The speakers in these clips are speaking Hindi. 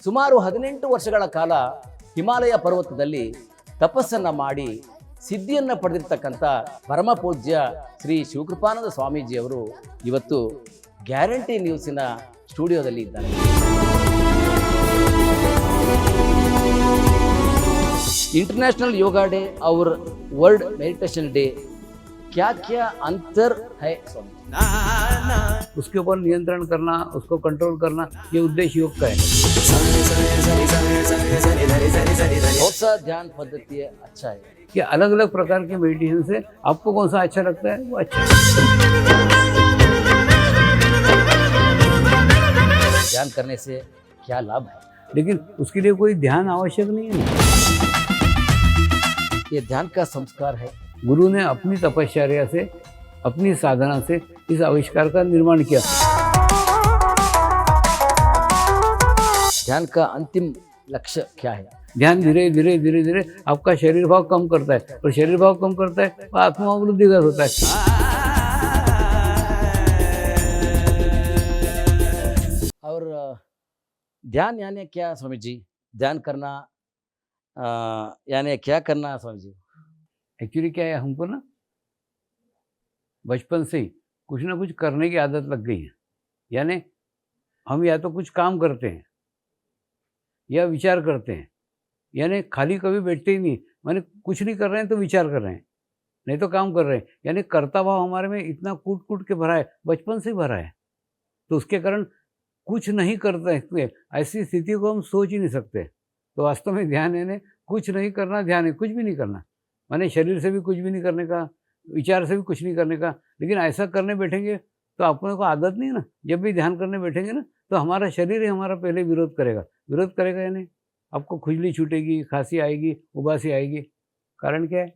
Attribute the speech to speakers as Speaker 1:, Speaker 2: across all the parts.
Speaker 1: ಸುಮಾರು 18 ವರ್ಷಗಳ ಕಾಲ ಹಿಮಾಲಯ ಪರ್ವತದಲ್ಲಿ ತಪಸ್ಸನ್ನು ಮಾಡಿ ಸಿದ್ಧಿಯನ್ನು ಪಡೆದಿರ್ತಕ್ಕಂಥ ಪರಮ ಪೂಜ್ಯ ಶ್ರೀ ಶಿವಕೃಪಾನಂದ ಸ್ವಾಮೀಜಿಯವರು ಇವತ್ತು ಗ್ಯಾರಂಟಿ ನ್ಯೂಸಿನ ಸ್ಟುಡಿಯೋದಲ್ಲಿ ಇದ್ದಾರೆ. इंटरनेशनल योगा डे और वर्ल्ड मेडिटेशन डे क्या क्या अंतर है स्वामी?
Speaker 2: उसके ऊपर नियंत्रण करना, उसको कंट्रोल करना, ये उद्देश्य योग का है.
Speaker 1: कौन सा ध्यान पद्धति अच्छा है?
Speaker 2: कि अलग अलग प्रकार के मेडिटेशन से आपको कौन सा अच्छा लगता है वो अच्छा है.
Speaker 1: ध्यान करने से क्या लाभ है?
Speaker 2: लेकिन उसके लिए कोई ध्यान आवश्यक नहीं है.
Speaker 1: ये ध्यान का संस्कार है.
Speaker 2: गुरु ने अपनी तपश्चर्या से, अपनी साधना से इस आविष्कार का निर्माण किया.
Speaker 1: ध्यान का अंतिम लक्ष्य क्या है?
Speaker 2: ध्यान धीरे धीरे धीरे धीरे आपका शरीर भाव कम करता है, और शरीर भाव कम करता है तो आत्मा वृद्धिगत होता है.
Speaker 1: और ध्यान यानी क्या स्वामी जी? ध्यान करना यानी क्या करना स्वामी जी?
Speaker 2: एक्चुअली क्या है, हमको ना बचपन से ही कुछ ना कुछ करने की आदत लग गई है. यानी हम या तो कुछ काम करते हैं या विचार करते हैं, यानी खाली कभी बैठते ही नहीं. माने कुछ नहीं कर रहे हैं तो विचार कर रहे हैं, नहीं तो काम कर रहे हैं. यानी कर्ता भाव हमारे में इतना कूट कूट के भरा है, बचपन से ही भरा है. तो उसके कारण कुछ नहीं करते, ऐसी स्थिति को हम सोच ही नहीं सकते. तो वास्तव में ध्यान है कुछ नहीं करना, ध्यान है कुछ भी नहीं करना. माने शरीर से भी कुछ भी नहीं करने का, विचार से भी कुछ नहीं करने का. लेकिन ऐसा करने बैठेंगे तो अपने को आदत नहीं है ना. जब भी ध्यान करने बैठेंगे ना तो हमारा शरीर ही हमारा पहले विरोध करेगा. विरोध करेगा यानी आपको खुजली छूटेगी, खांसी आएगी, उबासी आएगी. कारण क्या है?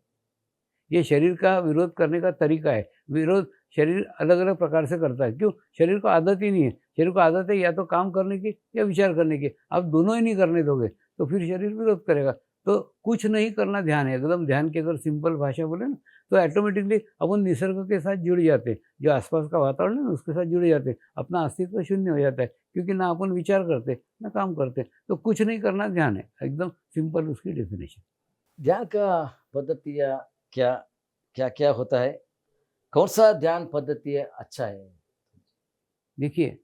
Speaker 2: ये शरीर का विरोध करने का तरीका है. विरोध शरीर अलग अलग प्रकार से करता है. क्यों? शरीर को आदत ही नहीं है. शरीर को आदत है या तो काम करने की या विचार करने की. आप दोनों ही नहीं करने दोगे तो फिर शरीर विरोध करेगा. तो कुछ नहीं करना ध्यान है. एकदम ध्यान की अगर सिंपल भाषा बोले ना तो ऑटोमेटिकली अपन निसर्ग के साथ जुड़ जाते हैं. जो आसपास का वातावरण है ना उसके साथ जुड़ जाते हैं. अपना अस्तित्व शून्य हो जाता है, क्योंकि ना अपन विचार करते ना काम करते. तो कुछ नहीं करना ध्यान है. एकदम सिंपल उसकी डेफिनेशन.
Speaker 1: ध्यान का पद्धति क्या क्या क्या होता है? कौन सा ध्यान पद्धति अच्छा है?
Speaker 2: देखिए,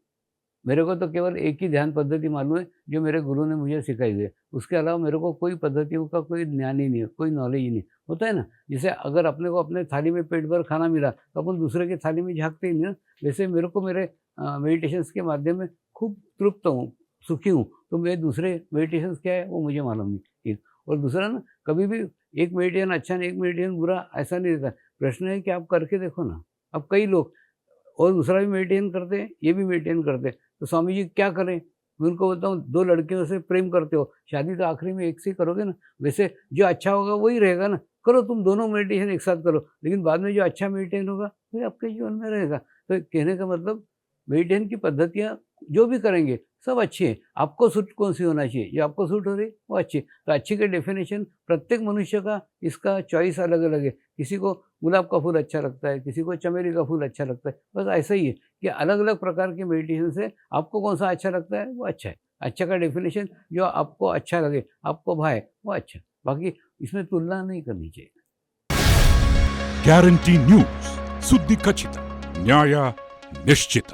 Speaker 2: मेरे को तो केवल एक ही ध्यान पद्धति मालूम है जो मेरे गुरु ने मुझे सिखाई है. उसके अलावा मेरे को कोई पद्धतियों का कोई ज्ञान ही नहीं है, कोई नॉलेज ही नहीं. होता है ना, जैसे अगर अपने को अपने थाली में पेट भर खाना मिला तो अपन दूसरे की थाली में झाँकते ही नहीं ना. वैसे मेरे को मेरे मेडिटेशंस के माध्यम में खूब तृप्त हूँ, सुखी हूँ. तो मेरे दूसरे मेडिटेशंस क्या है वो मुझे मालूम नहीं. एक और दूसरा ना, कभी भी एक मेडिटेशन अच्छा नहीं, एक मेडिटेशन बुरा, ऐसा नहीं रहता. प्रश्न है कि आप करके देखो ना. अब कई लोग और दूसरा भी मेडिटेशन करते हैं, ये भी मेडिटेशन करते हैं. तो स्वामी जी क्या करें? मैं उनको बोलता हूँ, दो लड़कियों से प्रेम करते हो, शादी तो आखिरी में एक से करोगे ना. वैसे जो अच्छा होगा वही रहेगा ना. करो तुम दोनों मेडिटेशन एक साथ करो, लेकिन बाद में जो अच्छा मेडिटेशन होगा वही आपके जीवन में रहेगा. तो कहने का मतलब मेडिटेशन की पद्धतियाँ जो भी करेंगे सब अच्छी है. आपको सूट कौन सी होना चाहिए, जो आपको सूट हो रही वो अच्छी. तो अच्छी का डेफिनेशन प्रत्येक मनुष्य का, इसका चॉइस अलग अलग है. किसी को गुलाब का फूल अच्छा लगता है, किसी को चमेली का फूल अच्छा लगता है. बस ऐसा ही है कि अलग अलग प्रकार के मेडिटेशन से आपको कौन सा अच्छा लगता है वो अच्छा है. अच्छा का डेफिनेशन जो आपको अच्छा लगे, आपको भाए वो अच्छा. बाकी इसमें तुलना नहीं करनी चाहिए.
Speaker 3: ಗ್ಯಾರಂಟಿ ನ್ಯೂಸ್, ಸುದ್ದಿ ಖಚಿತ, ನ್ಯಾಯ ನಿಶ್ಚಿತ.